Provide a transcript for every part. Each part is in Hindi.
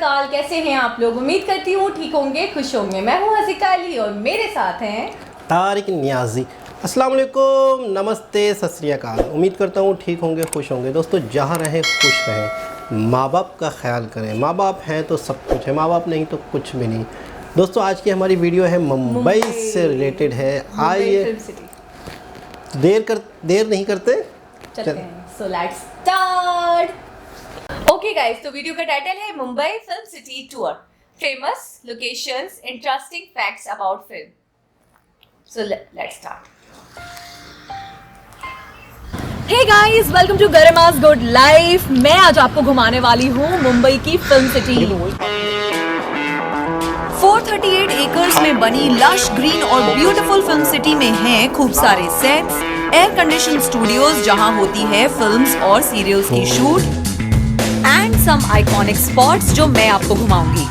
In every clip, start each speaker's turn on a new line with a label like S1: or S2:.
S1: अकाल, कैसे हैं आप लोग। उम्मीद करती हूँ ठीक होंगे, खुश होंगे। मैं हूँ हसीका अली और मेरे साथ हैं
S2: तारिक नियाजी। अस्सलाम वालेकुम, नमस्ते, सत श्री अकाल। उम्मीद करता हूँ ठीक होंगे, खुश होंगे। दोस्तों, जहाँ रहें खुश रहें, माँ बाप का ख्याल करें। माँ बाप हैं तो सब कुछ है, माँ बाप नहीं तो कुछ भी नहीं। दोस्तों, आज की हमारी वीडियो है मुंबई से रिलेटेड है। आइए देर नहीं करते,
S1: चलते हैं। So let's start. Okay guys, तो वीडियो का टाइटल है Mumbai film city tour, famous locations, interesting facts about film. So let's start. Hey guys, welcome to Garima's good life. मैं आज आपको घुमाने वाली हूँ मुंबई की फिल्म सिटी। 438 एकर्स में बनी लश ग्रीन और ब्यूटीफुल फिल्म सिटी में हैं खूब सारे सेट्स, एयर कंडीशन स्टूडियोज जहां होती है फिल्म्स और सीरियल्स की shoot, and some iconic spots जो मैं आपको घुमाऊंगी।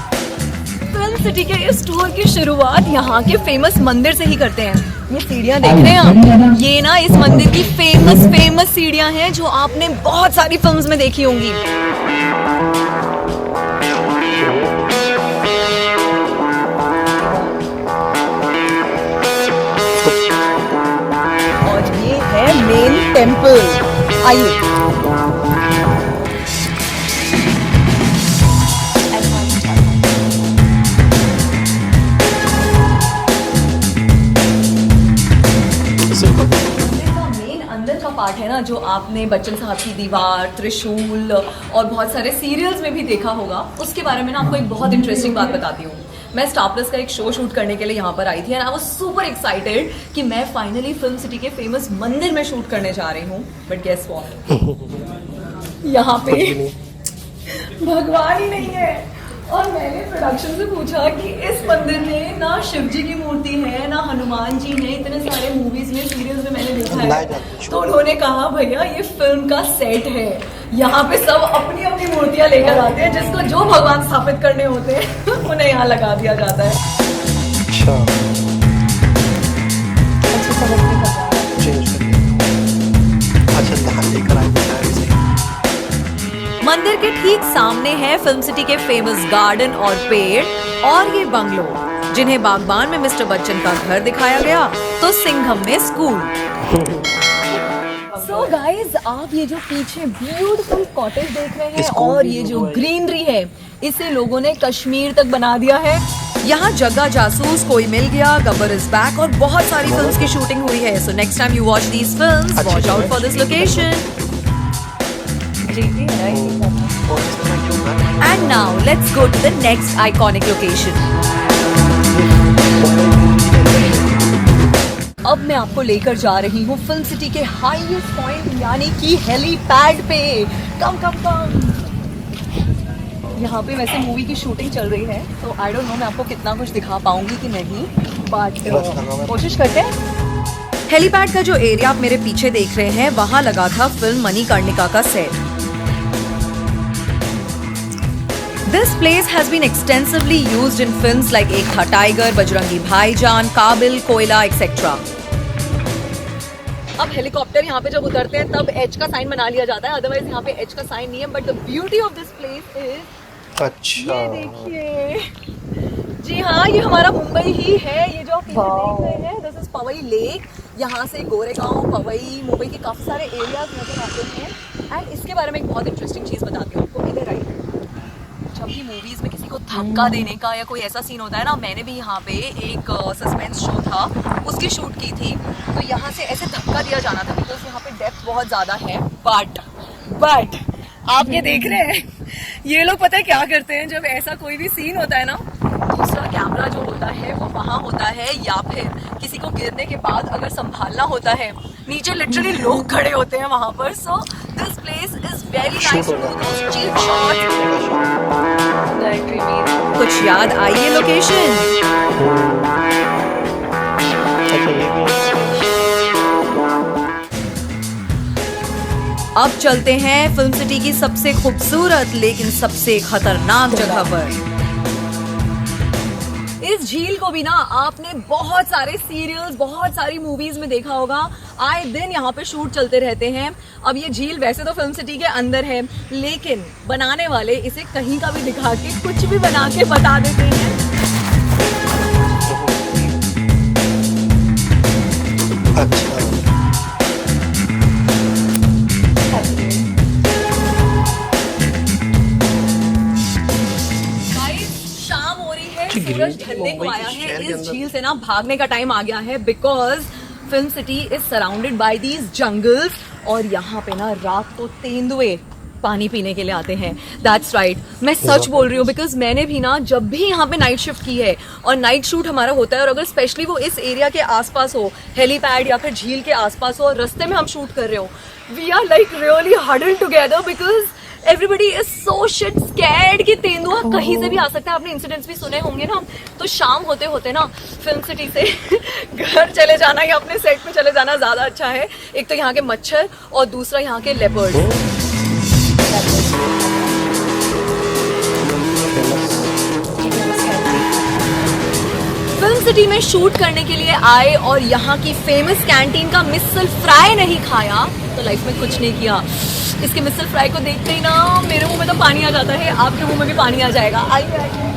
S1: फिल्म सिटी के इस टूर की शुरुआत यहाँ के फेमस मंदिर से ही करते हैं। ये सीढ़ियाँ देख रहे हैं आप, ये ना इस मंदिर की फेमस सीढ़ियाँ हैं जो आपने बहुत सारी फिल्म्स में देखी होंगी। और ये है मेन टेम्पल। आइए। पार्ट है ना, जो आपने बच्चन साहब की दीवार, त्रिशूल और बहुत सारे सीरियल्स में भी देखा होगा, उसके बारे में ना आपको एक बहुत इंटरेस्टिंग बात बताती हूँ। मैं स्टार प्लस का एक शो शूट करने के लिए यहाँ पर आई थी and I was super excited कि मैं फाइनली फिल्म सिटी के फेमस मंदिर में शूट करने जा रही हूँ। बट गेस व्हाट, यहाँ पे भगवान ही नहीं है। और मैंने प्रोडक्शन से पूछा कि इस मंदिर में ना शिव जी की मूर्ति है, ना हनुमान जी है। इतने सारे मूवीज में, सीरियल्स में मैंने देखा है। तो उन्होंने कहा भैया ये फिल्म का सेट है, यहाँ पे सब अपनी अपनी मूर्तियां लेकर आते हैं, जिसको जो भगवान स्थापित करने होते हैं उन्हें यहाँ लगा दिया जाता है। मंदिर के ठीक सामने है फिल्म सिटी के फेमस गार्डन और पेड़ और ये बंगलो, जिन्हें बागबान में मिस्टर बच्चन का घर दिखाया गया तो सिंघम में स्कूल। सो गाइज, आप ये जो पीछे ब्यूटीफुल कॉटेज देख रहे हैं और ये जो ग्रीनरी है, इसे लोगों ने कश्मीर तक बना दिया है। यहाँ जग्गा जासूस, कोई मिल गया, गब्बर इज बैक और बहुत सारी फिल्म्स की शूटिंग हुई है। So next time you watch these films, watch out for this location. And now let's go to the next iconic location. अब मैं आपको लेकर जा रही हूँ फिल्म सिटी के हाईएस्ट पॉइंट यानी कि हेलीपैड पे। कम यहाँ पे वैसे मूवी की शूटिंग चल रही है, तो आई डोंट नो मैं आपको कितना कुछ दिखा पाऊंगी कि नहीं, बट कोशिश करते हैं। हेलीपैड का जो एरिया आप मेरे पीछे देख रहे हैं, वहाँ लगा था फिल्म मणिकर्णिका का set. This place has been extensively used in films like एक था टाइगर, बजरंगी भाईजान, काबिल, कोयला, etc. अब हेलीकॉप्टर यहाँ पे जब उतरते हैं तब एच का साइन बना लिया जाता है, अदरवाइज यहाँ पे एच का साइन नहीं है। But the beauty of this place is, ये देखिए, जी हाँ, ये हमारा मुंबई ही है। ये जो आप पीछे देख रहे हैं, दिस इज पवई लेक। यहाँ से गोरेगांव, पवई, मुंबई के काफी सारे एरियाज नजर आते हैं। एंड इसके बारे में एक बहुत इंटरेस्टिंग चीज बताती हूँ आपको। इधर आइए। जब भी मूवीज में किसी को धक्का देने का या कोई ऐसा सीन होता है ना, मैंने भी यहाँ पे एक सस्पेंस शो था, उसकी शूट की थी। तो यहाँ से ऐसे धक्का दिया जाना था बिकॉज यहाँ पे डेप्थ बहुत ज़्यादा है। बट आप ये देख रहे हैं, ये लोग पता है क्या करते हैं, जब ऐसा कोई भी सीन होता है ना, दूसरा कैमरा जो होता है वो वहाँ होता है, या फिर किसी को गिरने के बाद अगर संभालना होता है, नीचे लिटरली लोग खड़े होते हैं वहाँ पर। So this place is very nice to do those cheap shots. कुछ याद आई ये लोकेशन? अब चलते हैं फिल्म सिटी की सबसे खूबसूरत लेकिन सबसे खतरनाक जगह पर। इस झील को भी ना आपने बहुत सारे सीरियल्स, बहुत सारी मूवीज में देखा होगा। आए दिन यहाँ पे शूट चलते रहते हैं। अब ये झील वैसे तो फिल्म सिटी के अंदर है, लेकिन बनाने वाले इसे कहीं का भी दिखा के कुछ भी बना के बता देते हैं।
S2: अच्छा,
S1: सूरज ढलने को आया है। इस झील से ना भागने का टाइम आ गया है, because film city is surrounded by these jungles. और यहाँ पे ना रात को तेंदुए पानी पीने के लिए आते हैं। दैट्स राइट, मैं सच बोल रही हूँ, बिकॉज मैंने भी ना जब भी यहाँ पे नाइट शिफ्ट की है और नाइट शूट हमारा होता है, और अगर स्पेशली वो इस एरिया के आसपास हो, हेलीपैड या फिर झील के आसपास हो और रास्ते में हम शूट कर रहे हो, we are like really huddled together, because everybody is so shit scared कि तेंदुआ कहीं से भी आ सकता है। आपने इंसिडेंट्स भी सुने होंगे ना। तो शाम होते होते ना फिल्म सिटी से घर चले जाना या अपने सेट पे चले जाना ज्यादा अच्छा है। एक तो यहाँ के मच्छर और दूसरा यहाँ के लेपर्ड। फिल्म सिटी में शूट करने के लिए आए और यहाँ की फेमस कैंटीन का मिसल फ्राई नहीं खाया तो लाइफ में कुछ नहीं किया। इसके मिसल फ्राई को देखते ही ना मेरे मुंह में तो पानी आ जाता है, आपके मुंह में भी पानी आ जाएगा। आइए आइए।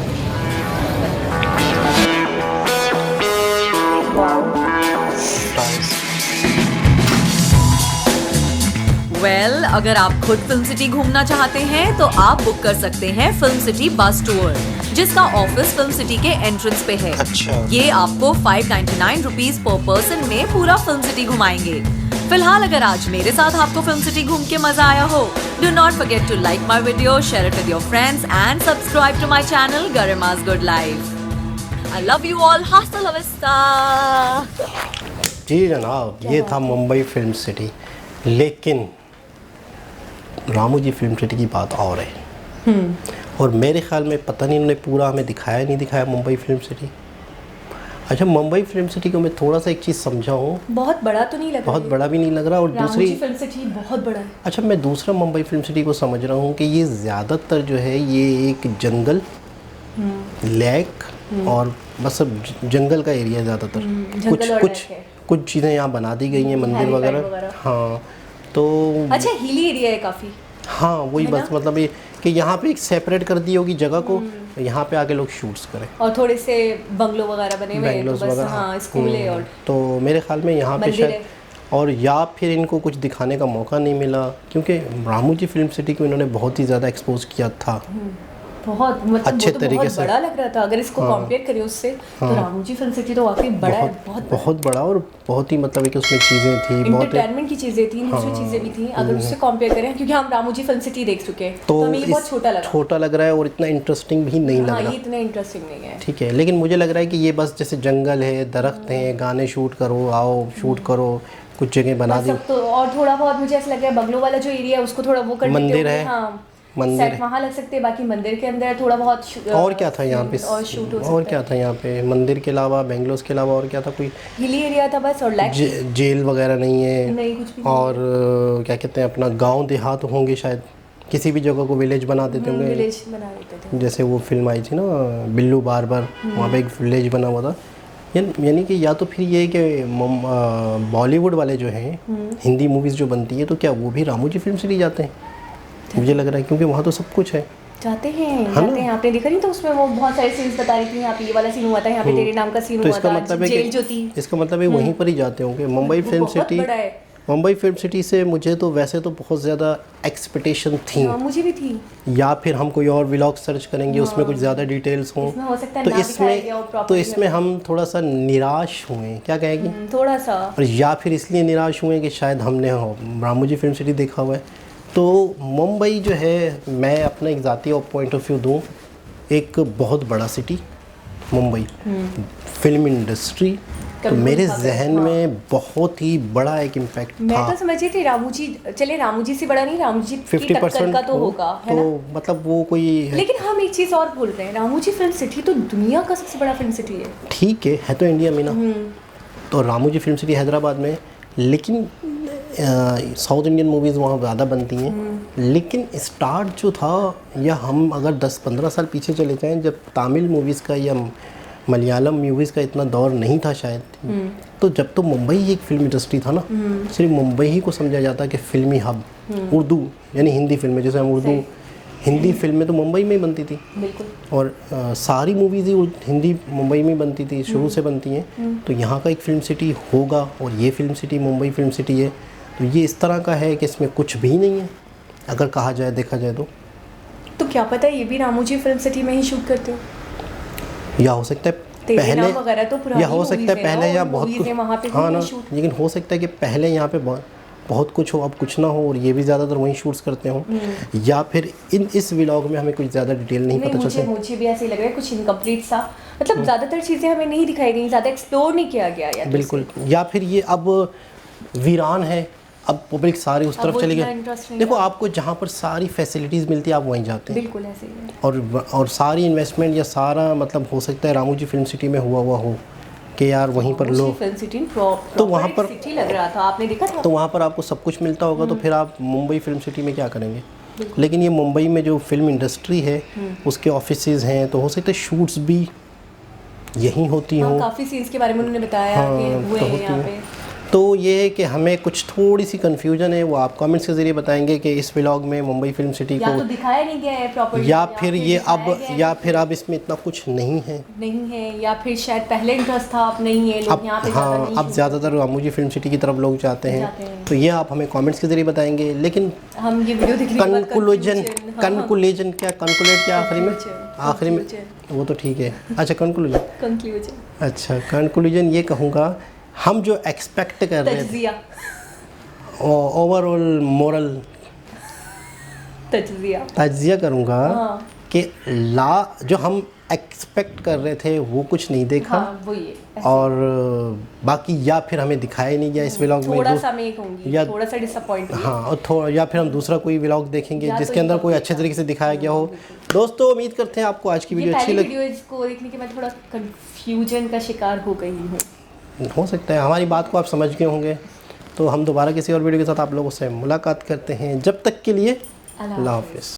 S1: वेल, अगर आप खुद फिल्म सिटी घूमना चाहते हैं तो आप बुक कर सकते हैं फिल्म सिटी बस टूर, जिसका ऑफिस फिल्म सिटी के एंट्रेंस पे है।
S2: अच्छा।
S1: ये आपको 599 रुपीज पर पर्सन में पूरा फिल्म सिटी घुमाएंगे। फिलहाल अगर आज मेरे साथ आपको फिल्म सिटी घूम के मजा आया हो, do not forget to like my video, share it with your friends and subscribe to my channel Garima's good life. I love you all. हास्ता ला विस्ता।
S2: जी जनाब, ये था मुंबई फिल्म सिटी, लेकिन रामू जी फिल्म सिटी की बात और है। और मेरे ख्याल में पता नहीं उन्होंने पूरा हमें दिखाया नहीं दिखाया मुंबई फिल्म सिटी। अच्छा, मुंबई फिल्म सिटी को मैं थोड़ा सा एक चीज़ समझाऊँ,
S1: बहुत बड़ा तो नहीं लग रहा,
S2: बहुत बड़ा भी नहीं लग रहा। और दूसरी
S1: फिल्म सिटी बहुत बड़ा है।
S2: अच्छा, मैं दूसरा मुंबई फिल्म सिटी को समझ रहा हूँ कि ये ज़्यादातर जो है ये एक जंगल, लेक और बस सब जंगल का एरिया ज़्यादातर। कुछ चीज़ें यहाँ बना दी गई हैं, मंदिर वगैरह। हाँ, तो
S1: अच्छा, हिली एरिया है काफ़ी।
S2: हाँ, वही बस मतलब ये कि यहाँ पे एक सेपरेट कर दी होगी जगह को, यहाँ पे आके लोग शूट्स करें।
S1: और थोड़े से बंगलो वगैरह बने हुए हैं, तो बस हाँ, स्कूल है। और
S2: तो मेरे ख्याल में यहाँ पे शायद, और या फिर इनको कुछ दिखाने का मौका नहीं मिला, क्योंकि रामू जी फिल्म सिटी को इन्होंने बहुत ही ज़्यादा एक्सपोज किया था,
S1: बहुत मतलब
S2: अच्छे
S1: तो
S2: तरीके
S1: बहुत
S2: से
S1: बड़ा लग रहा था। अगर इसको कंपेयर करें उससे, तो रामू जी फिल्म सिटी तो वाकई बड़ा है,
S2: बहुत बड़ा। और बहुत ही मतलब कि उसमें चीज़ें थी, बहुत
S1: एंटरटेनमेंट की चीज़ें थी, दूसरी चीज़ें भी थी। अगर उससे कंपेयर करें, क्योंकि हम रामू जी फिल्म सिटी देख चुके हैं, तो हमें ये बहुत छोटा लग रहा
S2: है और इतना इंटरेस्टिंग भी नहीं लग रहा।
S1: ये इतना इंटरेस्टिंग नहीं है,
S2: ठीक है। लेकिन मुझे लग रहा है कि ये बस जैसे जंगल है, दरख्त हैं, गाने शूट करो, आओ शूट करो, कुछ जगह बना दी।
S1: तो और थोड़ा बहुत मुझे ऐसा लग रहा है बंगलो वाला जो एरिया है उसको थोड़ा वो कर,
S2: मंदिर है,
S1: मंदिर वहाँ लग सकते हैं। बाकी मंदिर के अंदर थोड़ा बहुत
S2: और क्या था यहाँ पे,
S1: और शूट
S2: और क्या था यहाँ पे मंदिर के अलावा, बेंगलोर के अलावा और क्या था? कोई
S1: हिली एरिया था बस, और
S2: जेल वगैरह नहीं है,
S1: नहीं कुछ भी।
S2: और क्या कहते हैं, अपना गांव देहात होंगे शायद, किसी भी जगह को विलेज बना देते होंगे,
S1: विलेज बना देते थे।
S2: जैसे वो फिल्म आई थी ना बिल्लू बार्बर, वहाँ पे एक विलेज बना हुआ था। यानी कि या तो फिर ये कि बॉलीवुड वाले जो हैं, हिंदी मूवीज़ जो बनती है, तो क्या वो भी रामू जी फिल्म सिटी जाते हैं? मुझे लग रहा है, क्योंकि वहाँ तो सब कुछ है।
S1: जाते हैं आपने देखा नहीं? तो उसमें वो बहुत सारे सीन्स बता रही थी, यहाँ पे ये वाला सीन हुआ था, यहाँ पे तेरे नाम का सीन हुआ था, जेल जो थी।
S2: इसका मतलब है वहीं पर ही जाते होंगे। Mumbai film city, Mumbai film city से मुझे तो वैसे तो बहुत ज़्यादा एक्सपेक्टेशन थी,
S1: मुझे भी थी।
S2: या फिर हम कोई और व्लॉग सर्च करेंगे, उसमें कुछ ज़्यादा डिटेल्स हों, तो इसमें हम थोड़ा सा निराश हुए, क्या कहेगी, थोड़ा सा। और या फिर इसलिए निराश हुए कि शायद हमने रामू जी फिल्म सिटी देखा हुआ है। तो मुंबई जो है, मैं अपना एक ज़ाती पॉइंट ऑफ व्यू दूँ, एक बहुत बड़ा सिटी मुंबई, फिल्म इंडस्ट्री, तो मेरे जहन में बहुत ही बड़ा एक इम्पैक्ट था।
S1: मैं तो समझ रही थी रामू जी, चले रामू जी से बड़ा नहीं, रामू जी 50% का तो होगा, है ना?
S2: तो मतलब वो कोई है।
S1: लेकिन हम एक चीज़ और बोल रहे हैं, रामू जी फिल्म सिटी तो दुनिया का सबसे बड़ा फिल्म सिटी है।
S2: ठीक है तो इंडिया में ना, तो रामू जी फिल्म सिटी हैदराबाद में, लेकिन साउथ इंडियन मूवीज़ वहाँ ज़्यादा बनती हैं। लेकिन स्टार्ट जो था, या हम अगर 10-15 साल पीछे चले जाएं, जब तमिल मूवीज़ का या मलयालम मूवीज़ का इतना दौर नहीं था शायद। तो जब तो मुंबई एक फिल्म इंडस्ट्री था ना, सिर्फ मुंबई ही को समझा जाता कि फिल्मी हब, उर्दू यानी हिंदी फिल्में, जैसे हम उर्दू हिंदी फिल्में तो मुंबई में ही बनती थी।
S1: बिल्कुल।
S2: और सारी मूवीज़ ही हिंदी मुंबई में ही बनती थी, शुरू से बनती हैं। तो यहाँ का एक फिल्म सिटी होगा और ये film city Mumbai film city है, तो ये इस तरह का है कि इसमें कुछ भी नहीं है अगर कहा जाए, देखा जाए तो
S1: क्या पता ये भी रामोजी फिल्म सिटी में ही शूट करते हो,
S2: या हो सकता है पहले, या हो सकता है पहले या बहुत कुछ, हाँ ना, लेकिन हो सकता है कि पहले यहाँ पे बहुत कुछ हो, अब कुछ ना हो, और ये भी ज़्यादातर वहीं शूट्स करते हो, या फिर इस व्लॉग में हमें कुछ ज़्यादा डिटेल नहीं पता चलता।
S1: मुझे भी ऐसे ही लग रहा है कुछ इनकम्प्लीट सा, मतलब ज़्यादातर चीज़ें हमें नहीं दिखाई गई, ज़्यादा एक्सप्लोर नहीं किया गया यार।
S2: बिल्कुल, या फिर ये अब वीरान है, अब पब्लिक सारी उस तरफ चली गई। देखो आपको जहाँ पर सारी फैसिलिटीज़ मिलती है आप वहीं जाते हैं।
S1: बिल्कुल ऐसे ही है।
S2: और सारी इन्वेस्टमेंट या सारा मतलब हो सकता है रामोजी फिल्म सिटी में हुआ हो कि यार वहीं पर लोग,
S1: फिल्म सिटी
S2: तो वहाँ पर
S1: सिटी लग रहा था, आपने देखा था?
S2: तो वहाँ पर आपको सब कुछ मिलता होगा, तो फिर आप मुंबई फिल्म सिटी में क्या करेंगे। लेकिन ये मुंबई में जो फिल्म इंडस्ट्री है उसके ऑफिसेज हैं, तो हो सकता है शूट्स भी यहीं होती हों।
S1: काफ़ी सीन्स के बारे में उन्होंने बताया कि हुए हैं यहाँ पे।
S2: तो ये है कि हमें कुछ थोड़ी सी कन्फ्यूजन है, वो आप कमेंट्स के ज़रिए बताएंगे कि इस व्लॉग में मुंबई फिल्म सिटी को
S1: या तो दिखाया नहीं गया है प्रॉपर्ली,
S2: या फिर ये अब, या फिर अब इसमें इतना कुछ नहीं है, या फिर शायद पहले इंटरेस्ट था, अब नहीं है, लोग यहाँ पे हाँ अब ज़्यादातर रामोजी फिल्म सिटी की तरफ लोग जाते हैं। तो ये आप हमें कमेंट्स के ज़रिए बताएंगे। लेकिन
S1: हम ये वीडियो देखने के बाद
S2: कंक्लूजन क्या आखिरी में वो तो ठीक है। अच्छा कंक्लूजन, अच्छा कंक्लूजन ये कहूँगा, हम जो एक्सपेक्ट कर रहे थे, ओवरऑल मोरल तज्जिया करूँगा कि जो हम एक्सपेक्ट कर रहे थे वो कुछ नहीं देखा,
S1: वो ये
S2: और बाकी या फिर हमें दिखाया नहीं गया इस व्लॉग में,
S1: थोड़ा सा मैं कहूँगी, या थोड़ा सा डिसअपॉइंट,
S2: हाँ, और या फिर हम दूसरा कोई व्लॉग देखेंगे जिसके अंदर कोई अच्छे तरीके से दिखाया गया हो। दोस्तों उम्मीद करते हैं आपको आज की वीडियो अच्छी लगी।
S1: वीडियो को देखने के बाद थोड़ा कंफ्यूजन का शिकार हो गई हूँ,
S2: हो सकता है हमारी बात को आप समझ गए होंगे। तो हम दोबारा किसी और वीडियो के साथ आप लोगों से मुलाकात करते हैं, जब तक के लिए अल्लाह हाफ़िज़।